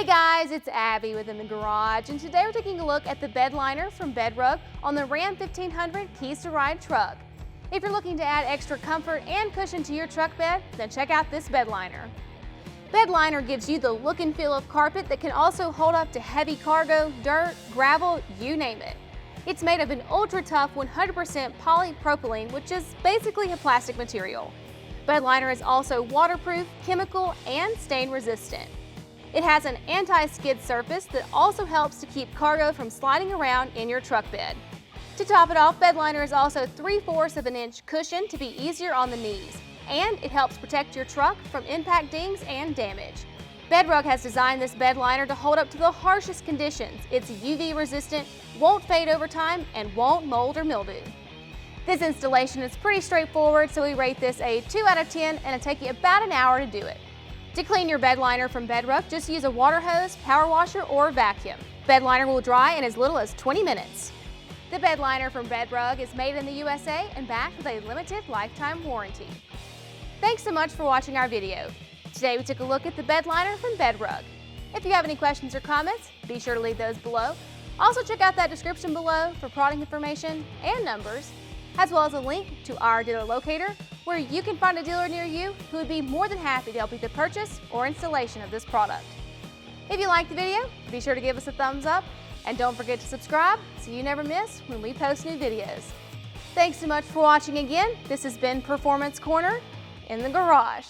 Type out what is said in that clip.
Hey guys, it's Abby with In the Garage, and today we're taking a look at the bed liner from BedRug on the Ram 1500 Keys to Ride truck. If you're looking to add extra comfort and cushion to your truck bed, then check out this bed liner. Bed liner gives you the look and feel of carpet that can also hold up to heavy cargo, dirt, gravel, you name it. It's made of an ultra-tough 100% polypropylene, which is basically a plastic material. Bed liner is also waterproof, chemical, and stain resistant. It has an anti-skid surface that also helps to keep cargo from sliding around in your truck bed. To top it off, bed liner is also 3/4 of an inch cushion to be easier on the knees, and it helps protect your truck from impact dings and damage. BedRug has designed this bed liner to hold up to the harshest conditions. It's UV resistant, won't fade over time, and won't mold or mildew. This installation is pretty straightforward, so we rate this a 2 out of 10, and it'll take you about an hour to do it. To clean your bed liner from BedRug, just use a water hose, power washer, or vacuum. Bed liner will dry in as little as 20 minutes. The bed liner from BedRug is made in the USA and backed with a limited lifetime warranty. Thanks so much for watching our video. Today we took a look at the bed liner from BedRug. If you have any questions or comments, be sure to leave those below. Also check out that description below for product information and numbers, as well as a link to our dealer locator where you can find a dealer near you who would be more than happy to help you with the purchase or installation of this product. If you liked the video, be sure to give us a thumbs up and don't forget to subscribe so you never miss when we post new videos. Thanks so much for watching again. This has been Performance Corner in the Garage.